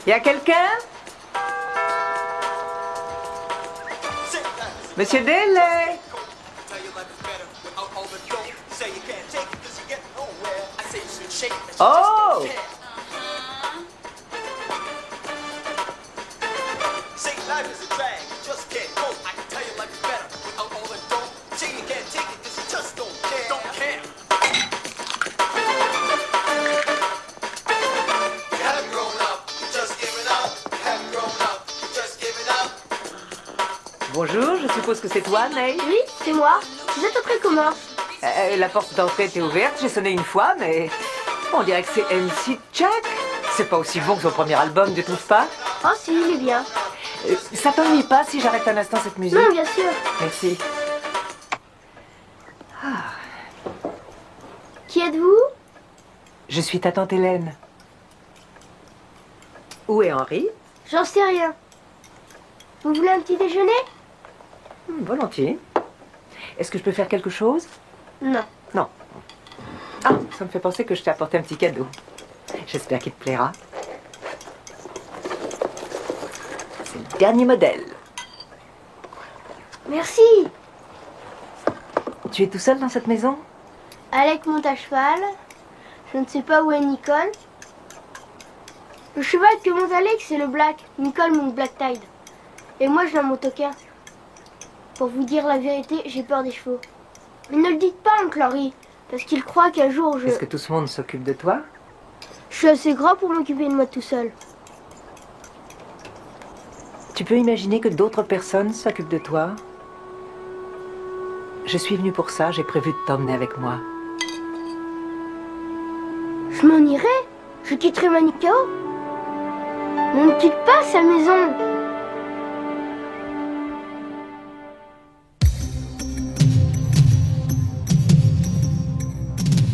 Y a quelqu'un? Monsieur Delay? Oh! Bonjour, je suppose que c'est toi, Neil? Oui, c'est moi. Vous êtes après comment? La porte d'entrée était ouverte, j'ai sonné une fois, mais on dirait que c'est MC Jack. C'est pas aussi bon que son premier album, tu trouves pas? Oh si, il est bien. Ça t'ennuie pas si j'arrête un instant cette musique? Non, bien sûr. Merci. Qui êtes-vous? Je suis ta tante Hélène. Où est Henri? J'en sais rien. Vous voulez un petit déjeuner? Volontiers. Est-ce que je peux faire quelque chose? Non. Non. Ah, ça me fait penser que je t'ai apporté un petit cadeau. J'espère qu'il te plaira. C'est le dernier modèle. Merci. Tu es tout seul dans cette maison? Alec monte à cheval. Je ne sais pas où est Nicole. Le cheval que monte Alec, c'est le Black. Nicole monte Black Tide. Et moi, je n'en monte aucun. Pour vous dire la vérité, j'ai peur des chevaux. Mais ne le dites pas, Oncle Henry, parce qu'il croit qu'un jour je... Est-ce que tout ce monde s'occupe de toi? Je suis assez grand pour m'occuper de moi tout seul. Tu peux imaginer que d'autres personnes s'occupent de toi? Je suis venue pour ça, j'ai prévu de t'emmener avec moi. Je m'en irai. Je quitterai Manicao. On ne quitte pas sa maison.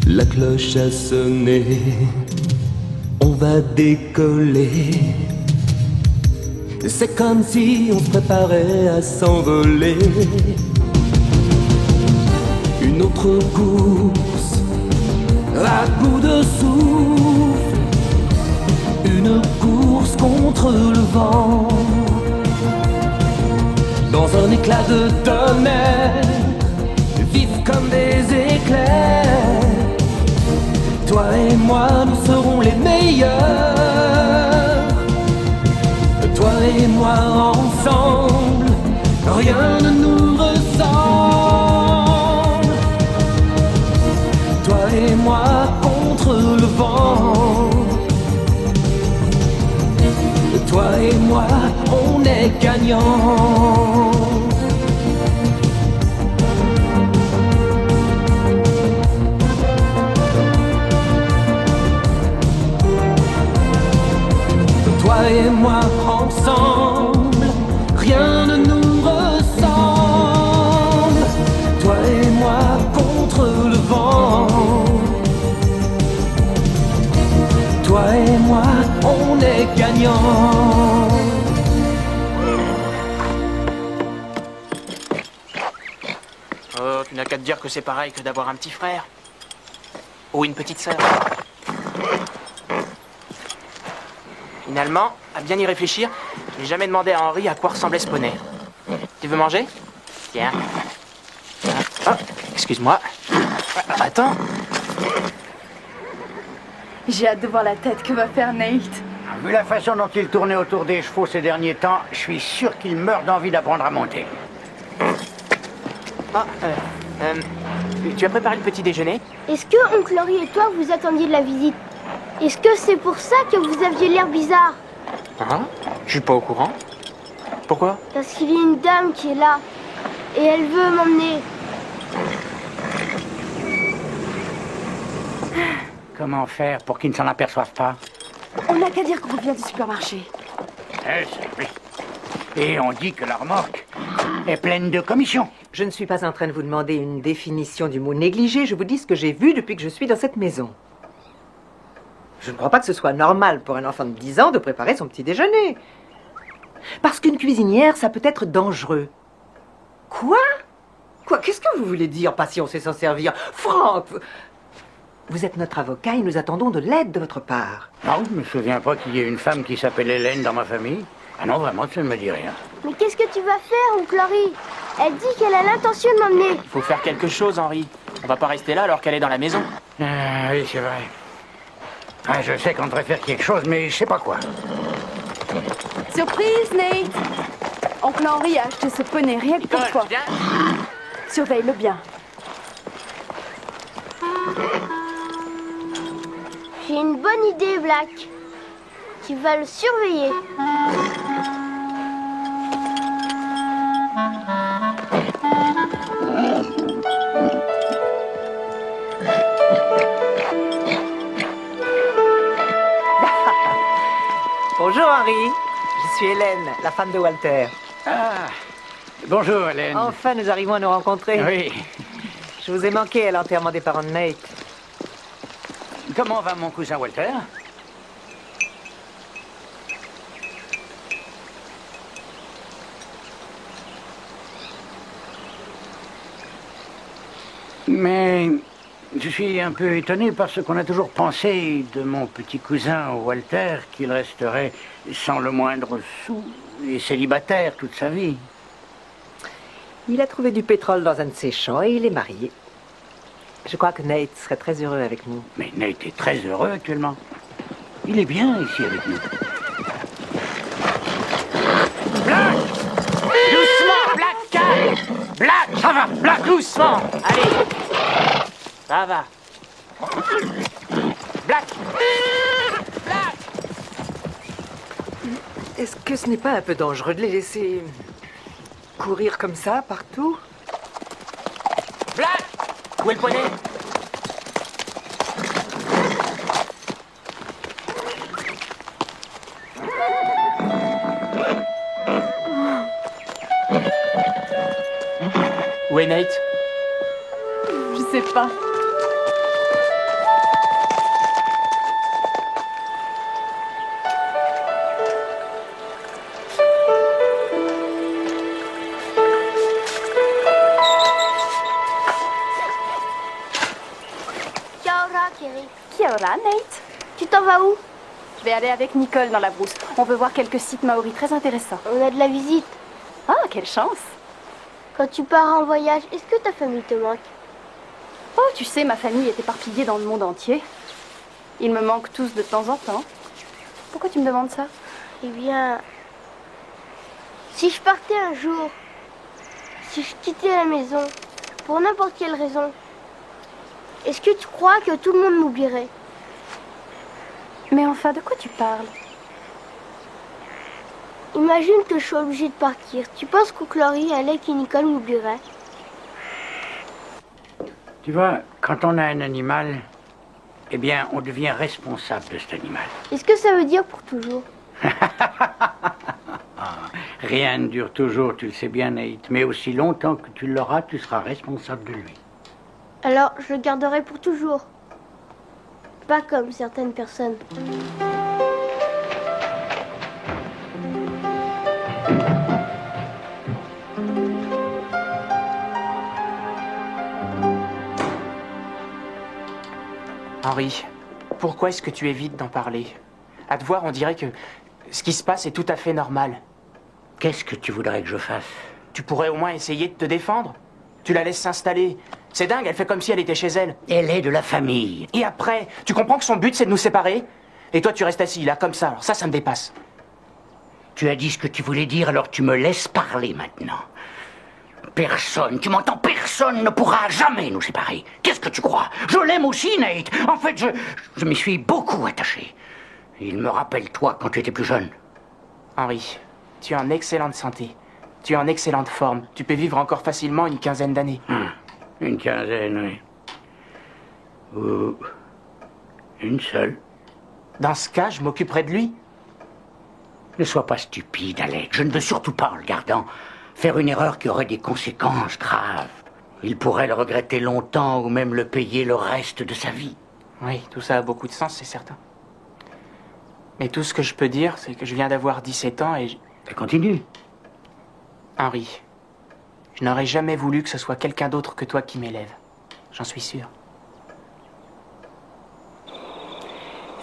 La cloche a sonné, on va décoller. C'est comme si on se préparait à s'envoler. Une autre course, à bout de souffle. Une course contre le vent. Dans un éclat de tonnerre, vifs comme des éclairs. Toi et moi, nous serons les meilleurs. Toi et moi ensemble, rien ne nous ressemble. Toi et moi contre le vent. Toi et moi, on est gagnants. Toi et moi ensemble, rien ne nous ressemble. Toi et moi contre le vent. Toi et moi, on est gagnants. Oh, tu n'as qu'à te dire que c'est pareil que d'avoir un petit frère. Ou une petite sœur. Finalement, à bien y réfléchir, j'ai jamais demandé à Henri à quoi ressemblait ce poney. Tu veux manger? Tiens. Oh, excuse-moi. Attends. J'ai hâte de voir la tête que va faire Nate. Vu la façon dont il tournait autour des chevaux ces derniers temps, je suis sûr qu'il meurt d'envie d'apprendre à monter. Ah, tu as préparé le petit déjeuner? Est-ce que Oncle Henry et toi, vous attendiez de la visite? Est-ce que c'est pour ça que vous aviez l'air bizarre? Ah, je suis pas au courant. Pourquoi? Parce qu'il y a une dame qui est là. Et elle veut m'emmener. Comment faire pour qu'ils ne s'en aperçoivent pas? On n'a qu'à dire qu'on revient du supermarché. Oui. Et on dit que la remorque est pleine de commissions. Je ne suis pas en train de vous demander une définition du mot négligé, je vous dis ce que j'ai vu depuis que je suis dans cette maison. Je ne crois pas que ce soit normal pour un enfant de 10 ans de préparer son petit déjeuner. Parce qu'une cuisinière, ça peut être dangereux. Quoi? Quoi? Qu'est-ce que vous voulez dire, pas si on sait s'en servir? Franck! Vous êtes notre avocat et nous attendons de l'aide de votre part. Non, je me souviens pas qu'il y ait une femme qui s'appelle Hélène dans ma famille. Ah non, vraiment, ça ne me dit rien. Mais qu'est-ce que tu vas faire, oncle Henri? Elle dit qu'elle a l'intention de m'emmener. Il faut faire quelque chose, Henri. On va pas rester là alors qu'elle est dans la maison. Oui, c'est vrai. Ah, je sais qu'on devrait faire quelque chose, mais je sais pas quoi. Surprise, Nate! Oncle Henri a acheté ce poney rien que pour toi. Viens. Surveille-le bien. J'ai une bonne idée, Black. Tu vas le surveiller. Bonjour Henri, je suis Hélène, la femme de Walter. Ah, bonjour, Hélène. Enfin, nous arrivons à nous rencontrer. Oui. Je vous ai manqué à l'enterrement des parents de Nate. Comment va mon cousin Walter? Mais je suis un peu étonné parce qu'on a toujours pensé de mon petit cousin Walter qu'il resterait sans le moindre sou et célibataire toute sa vie. Il a trouvé du pétrole dans un de ses champs et il est marié. Je crois que Nate serait très heureux avec nous. Mais Nate est très heureux actuellement. Il est bien ici avec nous. Black! Doucement, Black, calme! Black! Ça va, Black! Doucement! Allez! Ça va. Black! Black! Est-ce que ce n'est pas un peu dangereux de les laisser courir comme ça partout? Black! Où est le poney? Où est Nate? Je sais pas. Kia ora, Kerry. Kia ora, Nate. Tu t'en vas où? Je vais aller avec Nicole dans la brousse. On veut voir quelques sites maoris très intéressants. On a de la visite. Ah, quelle chance! Quand tu pars en voyage, est-ce que ta famille te manque? Oh, tu sais, ma famille est éparpillée dans le monde entier. Ils me manquent tous de temps en temps. Pourquoi tu me demandes ça? Eh bien, si je partais un jour, si je quittais la maison, pour n'importe quelle raison, est-ce que tu crois que tout le monde m'oublierait? Mais enfin, de quoi tu parles? Imagine que je suis obligée de partir. Tu penses qu'oncle Henri, Alec et Nicole m'oublieraient? Tu vois, quand on a un animal, eh bien, on devient responsable de cet animal. Est-ce que ça veut dire pour toujours? Rien ne dure toujours, tu le sais bien, Nate. Mais aussi longtemps que tu l'auras, tu seras responsable de lui. Alors, je le garderai pour toujours. Pas comme certaines personnes. Henri, pourquoi est-ce que tu évites d'en parler? À te voir, on dirait que ce qui se passe est tout à fait normal. Qu'est-ce que tu voudrais que je fasse? Tu pourrais au moins essayer de te défendre. Tu la laisses s'installer. C'est dingue, elle fait comme si elle était chez elle. Elle est de la famille. Et après, tu comprends que son but, c'est de nous séparer? Et toi, tu restes assis, là, comme ça. Alors ça me dépasse. Tu as dit ce que tu voulais dire, alors tu me laisses parler maintenant. Personne, tu m'entends, personne ne pourra jamais nous séparer. Qu'est-ce que tu crois? Je l'aime aussi, Nate. En fait, je m'y suis beaucoup attaché. Il me rappelle toi quand tu étais plus jeune. Henri, tu es en excellente santé. Tu es en excellente forme. Tu peux vivre encore facilement une quinzaine d'années. Une quinzaine, oui. Ou une seule. Dans ce cas, je m'occuperai de lui. Ne sois pas stupide, Alec. Je ne veux surtout pas, en le gardant, faire une erreur qui aurait des conséquences graves. Il pourrait le regretter longtemps ou même le payer le reste de sa vie. Oui, tout ça a beaucoup de sens, c'est certain. Mais tout ce que je peux dire, c'est que je viens d'avoir 17 ans et... Ça continue. Henri, je n'aurais jamais voulu que ce soit quelqu'un d'autre que toi qui m'élève. J'en suis sûr.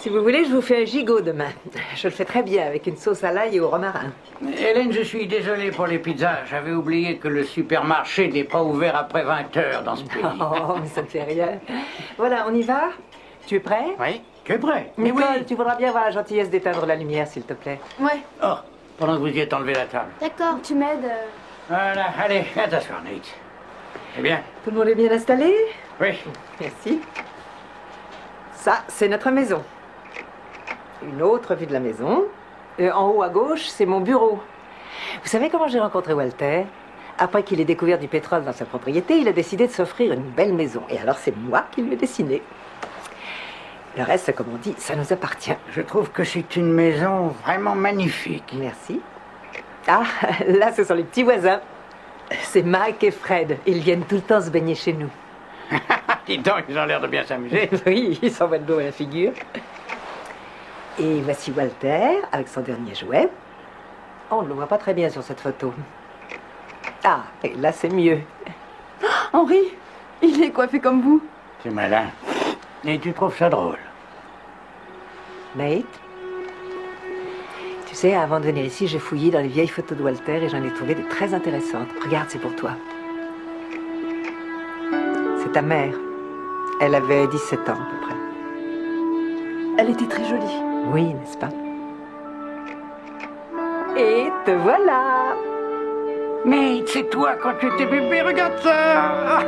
Si vous voulez, je vous fais un gigot demain. Je le fais très bien avec une sauce à l'ail et au romarin. Hélène, je suis désolé pour les pizzas. J'avais oublié que le supermarché n'est pas ouvert après 20 heures dans ce pays. Oh, mais ça ne fait rien. Voilà, on y va? Tu es prêt? Oui. Tu es prêt? Nicole, tu voudras bien avoir la gentillesse d'éteindre la lumière, s'il te plaît. Ouais, Oh, pendant que vous y êtes enlevé la table. D'accord. tu m'aides. Voilà, allez, viens t'asseoir, Nate. Eh bien? Tout le monde est bien installé? Oui. Merci. Ça, c'est notre maison. Une autre vue de la maison. En haut à gauche, c'est mon bureau. Vous savez comment j'ai rencontré Walter? Après qu'il ait découvert du pétrole dans sa propriété, il a décidé de s'offrir une belle maison. Et alors, c'est moi qui lui ai dessiné. Le reste, comme on dit, ça nous appartient. Je trouve que c'est une maison vraiment magnifique. Merci. Ah, là, ce sont les petits voisins. C'est Mike et Fred. Ils viennent tout le temps se baigner chez nous. Dis donc, ils ont l'air de bien s'amuser. Oui, ils s'envoient de l'eau à la figure. Et voici Walter avec son dernier jouet. Oh, on ne le voit pas très bien sur cette photo. Ah, et là c'est mieux. Henri, il est coiffé comme vous. C'est malin. Et tu trouves ça drôle? Nate, tu sais, avant de venir ici, j'ai fouillé dans les vieilles photos de Walter et j'en ai trouvé des très intéressantes. Regarde, c'est pour toi. C'est ta mère. Elle avait 17 ans à peu près. Elle était très jolie. Oui, n'est-ce pas? Et te voilà! Mais c'est toi quand tu étais bébé, regarde ça.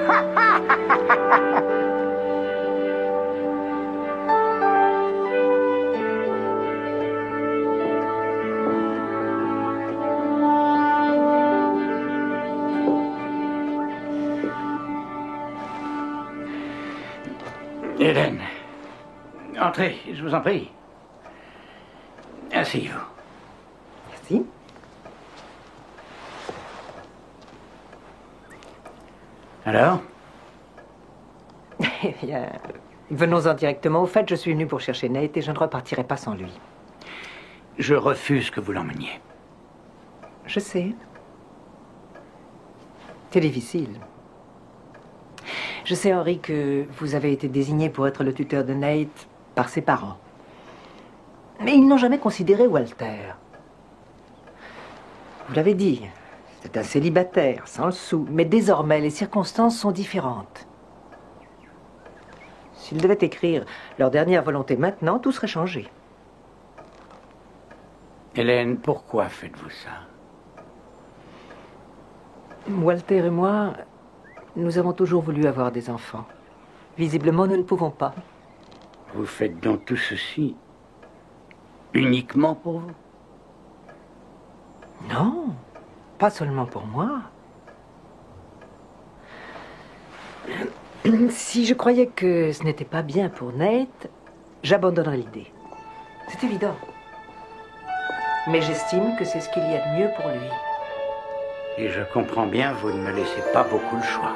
Hélène, entrez, je vous en prie. Asseyez-vous. Merci. Alors? Eh bien, venons-en directement. Au fait, je suis venue pour chercher Nate et je ne repartirai pas sans lui. Je refuse que vous l'emmeniez. Je sais. C'est difficile. Je sais, Henri, que vous avez été désigné pour être le tuteur de Nate par ses parents. Mais ils n'ont jamais considéré Walter. Vous l'avez dit, c'est un célibataire, sans le sou. Mais désormais, les circonstances sont différentes. S'ils devaient écrire leur dernière volonté maintenant, tout serait changé. Hélène, pourquoi faites-vous ça? Walter et moi, nous avons toujours voulu avoir des enfants. Visiblement, nous ne pouvons pas. Vous faites donc tout ceci uniquement pour vous? Non, pas seulement pour moi. Si je croyais que ce n'était pas bien pour Nate, j'abandonnerais l'idée. C'est évident. Mais j'estime que c'est ce qu'il y a de mieux pour lui. Et je comprends bien, vous ne me laissez pas beaucoup le choix.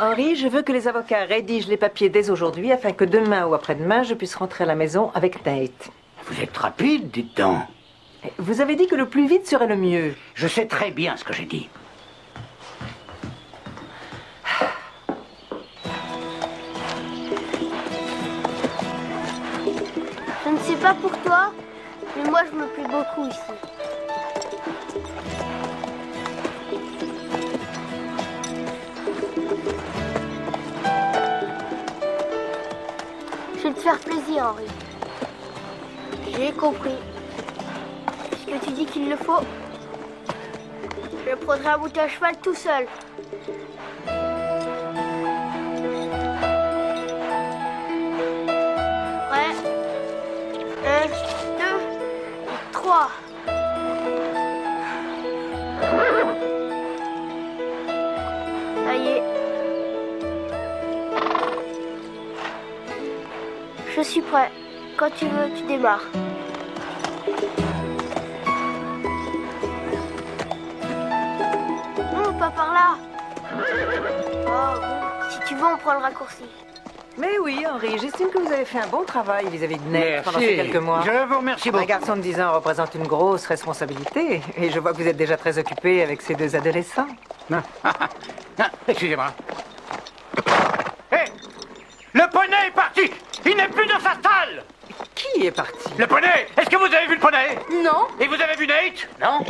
Henri, je veux que les avocats rédigent les papiers dès aujourd'hui afin que demain ou après-demain, je puisse rentrer à la maison avec Nate. Vous êtes rapide, dites donc. Vous avez dit que le plus vite serait le mieux. Je sais très bien ce que j'ai dit. Je ne sais pas pour toi, mais moi je me plais beaucoup ici. Je vais te faire plaisir, Henri. J'ai compris. Puisque tu dis qu'il le faut, je prendrai un bout à cheval tout seul. Prêt? 1, 2, 3. Ça y est. Je suis prêt. Quand tu veux, tu démarres. Non, pas par là. Oh, bon. Si tu veux, on prend le raccourci. Mais oui, Henri, j'estime que vous avez fait un bon travail vis-à-vis de Nate pendant ces quelques mois. Je vous remercie beaucoup. Un garçon de 10 ans représente une grosse responsabilité. Et je vois que vous êtes déjà très occupé avec ces deux adolescents. Non, excusez-moi. Hé! poney est parti. Il n'est plus dans sa stalle. Qui est parti? Le poney. Est-ce que vous avez vu le poney? Non. Et vous avez vu Nate? Non.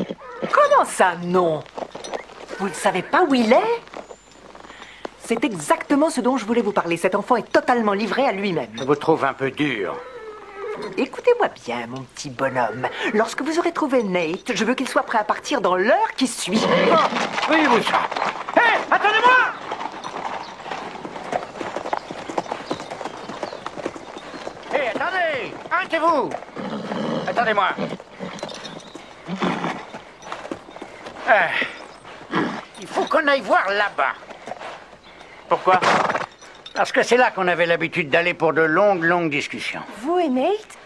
Comment ça, non? Vous ne savez pas où il est? C'est exactement ce dont je voulais vous parler. Cet enfant est totalement livré à lui-même. Je vous trouve un peu dur. Écoutez-moi bien, mon petit bonhomme. Lorsque vous aurez trouvé Nate, je veux qu'il soit prêt à partir dans l'heure qui suit. Oh, voyez-vous ça? Hé, attendez-moi! Hé, attendez! Arrêtez-vous! Attendez-moi. Il faut qu'on aille voir là-bas. Pourquoi? Parce que c'est là qu'on avait l'habitude d'aller pour de longues discussions. Vous et Nate?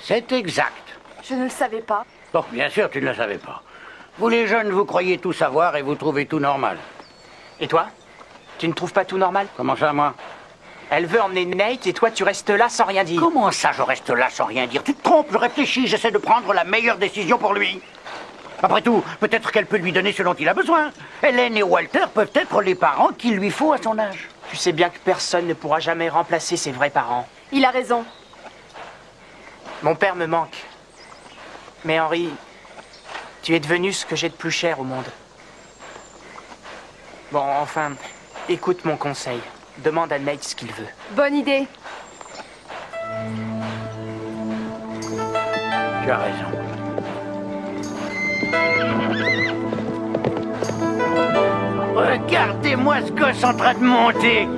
C'est exact. Je ne le savais pas. Bon, bien sûr, tu ne le savais pas. Vous les jeunes, vous croyez tout savoir et vous trouvez tout normal. Et toi? Tu ne trouves pas tout normal? Comment ça, moi? Elle veut emmener Nate et toi tu restes là sans rien dire. Comment ça, je reste là sans rien dire? Tu te trompes, je réfléchis, j'essaie de prendre la meilleure décision pour lui. Après tout, peut-être qu'elle peut lui donner ce dont il a besoin. Hélène et Walter peuvent être les parents qu'il lui faut à son âge. Tu sais bien que personne ne pourra jamais remplacer ses vrais parents. Il a raison. Mon père me manque. Mais Henri, tu es devenu ce que j'ai de plus cher au monde. Bon, enfin, écoute mon conseil. Demande à Nate ce qu'il veut. Bonne idée. Tu as raison. Regardez-moi ce gosse en train de monter.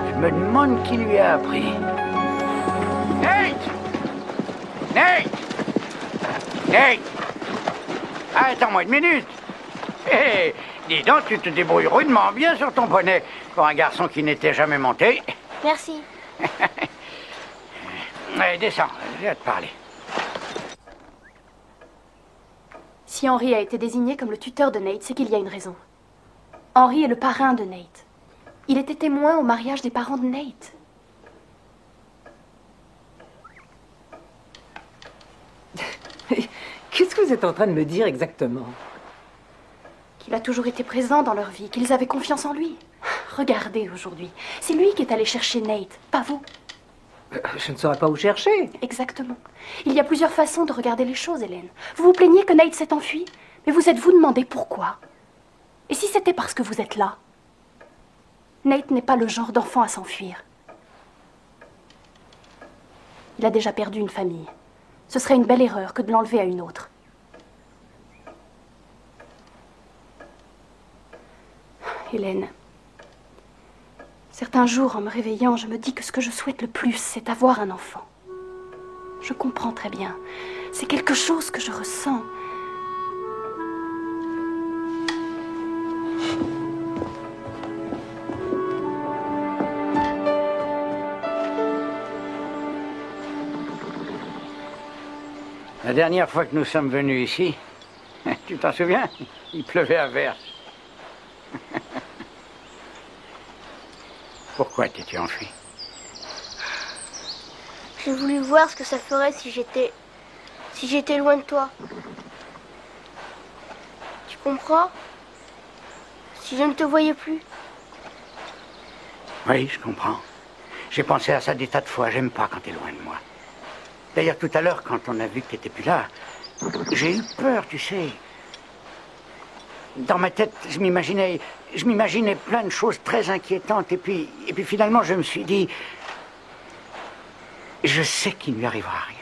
Je me demande qui lui a appris. Nate! Nate! Nate! Attends-moi une minute. Hé, dis donc, tu te débrouilles rudement bien sur ton poney pour un garçon qui n'était jamais monté. Merci. Allez, descends, j'ai à te parler. Si Henri a été désigné comme le tuteur de Nate, c'est qu'il y a une raison. Henri est le parrain de Nate. Il était témoin au mariage des parents de Nate. Qu'est-ce que vous êtes en train de me dire exactement? Qu'il a toujours été présent dans leur vie, qu'ils avaient confiance en lui. Regardez aujourd'hui, c'est lui qui est allé chercher Nate, pas vous. Je ne saurais pas où chercher. Exactement. Il y a plusieurs façons de regarder les choses, Hélène. Vous vous plaignez que Nate s'est enfui, mais vous êtes-vous demandé pourquoi? Et si c'était parce que vous êtes là? Nate n'est pas le genre d'enfant à s'enfuir. Il a déjà perdu une famille. Ce serait une belle erreur que de l'enlever à une autre. Hélène, certains jours, en me réveillant, je me dis que ce que je souhaite le plus, c'est avoir un enfant. Je comprends très bien. C'est quelque chose que je ressens. La dernière fois que nous sommes venus ici, tu t'en souviens? Il pleuvait à verse. Pourquoi t'es-tu enfui? J'ai voulu voir ce que ça ferait si j'étais loin de toi. Tu comprends? Si je ne te voyais plus. Oui, je comprends. J'ai pensé à ça des tas de fois. J'aime pas quand t'es loin de moi. D'ailleurs, tout à l'heure, quand on a vu que t'étais plus là, j'ai eu peur, tu sais. Dans ma tête, je m'imaginais plein de choses très inquiétantes. Et puis finalement, je me suis dit, je sais qu'il ne lui arrivera rien.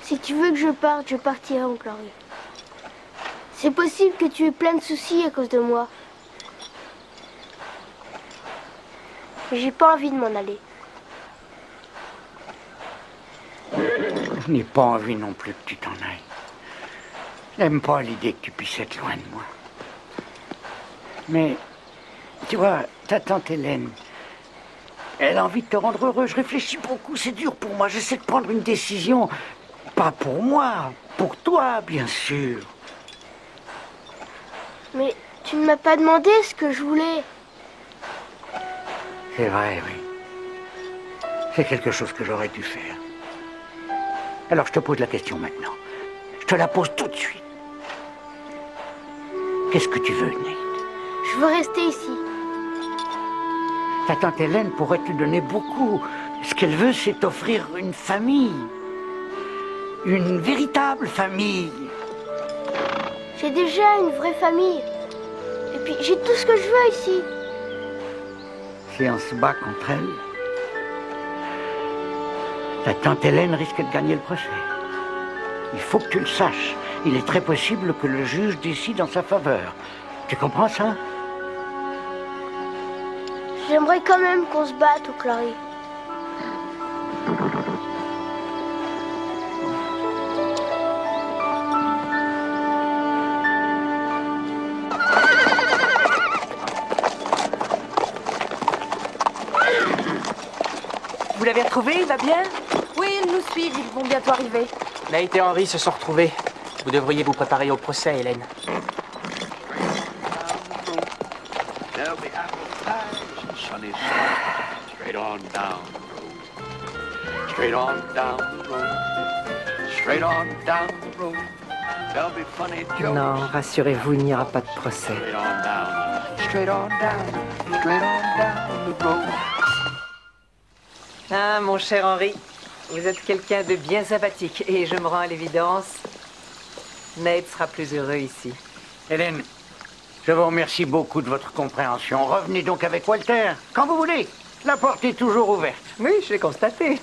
Si tu veux que je parte, je partirai, oncle Henri. C'est possible que tu aies plein de soucis à cause de moi. Mais j'ai pas envie de m'en aller. Je n'ai pas envie non plus que tu t'en ailles. Je n'aime pas l'idée que tu puisses être loin de moi. Mais, tu vois, ta tante Hélène, elle a envie de te rendre heureux. Je réfléchis beaucoup, c'est dur pour moi. J'essaie de prendre une décision. Pas pour moi, pour toi, bien sûr. Mais tu ne m'as pas demandé ce que je voulais. C'est vrai, oui. C'est quelque chose que j'aurais dû faire. Alors je te pose la question maintenant. Je te la pose tout de suite. Qu'est-ce que tu veux, Nate? Je veux rester ici. Ta tante Hélène pourrait te donner beaucoup. Ce qu'elle veut, c'est t'offrir une famille. Une véritable famille. J'ai déjà une vraie famille. Et puis j'ai tout ce que je veux ici. Si on se bat contre elle, ta tante Hélène risque de gagner le procès. Il faut que tu le saches. Il est très possible que le juge décide en sa faveur. Tu comprends ça? J'aimerais quand même qu'on se batte, Chloé. Vous l'avez retrouvé, il va bien? Oui, ils nous suivent, ils vont bientôt arriver. Nate et Henry se sont retrouvés. Vous devriez vous préparer au procès, Hélène. There'll be apple pies and sunny side. Straight on down the road. Straight on down the road. Straight on down the road. There'll be funny jokes. Non, rassurez-vous, il n'y aura pas de procès. Straight on down. Straight on down. Straight on down the road. Ah, mon cher Henry, vous êtes quelqu'un de bien sympathique et je me rends à l'évidence, Nate sera plus heureux ici. Hélène, je vous remercie beaucoup de votre compréhension. Revenez donc avec Walter, quand vous voulez. La porte est toujours ouverte. Oui, je l'ai constaté.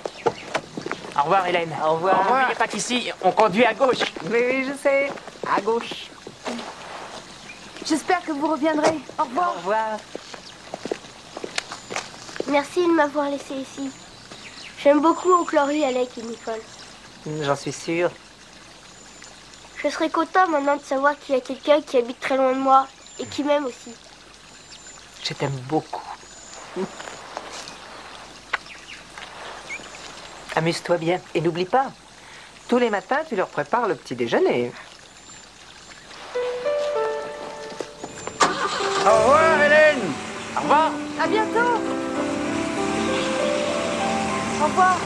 Au revoir, Hélène. Au revoir. N'oubliez pas qu'ici, on conduit à gauche. Oui, oui, je sais. À gauche. J'espère que vous reviendrez. Au revoir. Au revoir. Merci de m'avoir laissé ici. J'aime beaucoup Chloé, Alec et Nicole. J'en suis sûre. Je serais content maintenant de savoir qu'il y a quelqu'un qui habite très loin de moi et qui m'aime aussi. Je t'aime beaucoup. Amuse-toi bien. Et n'oublie pas, tous les matins, tu leur prépares le petit déjeuner. Au revoir, Hélène. Au revoir. À bientôt. Au revoir.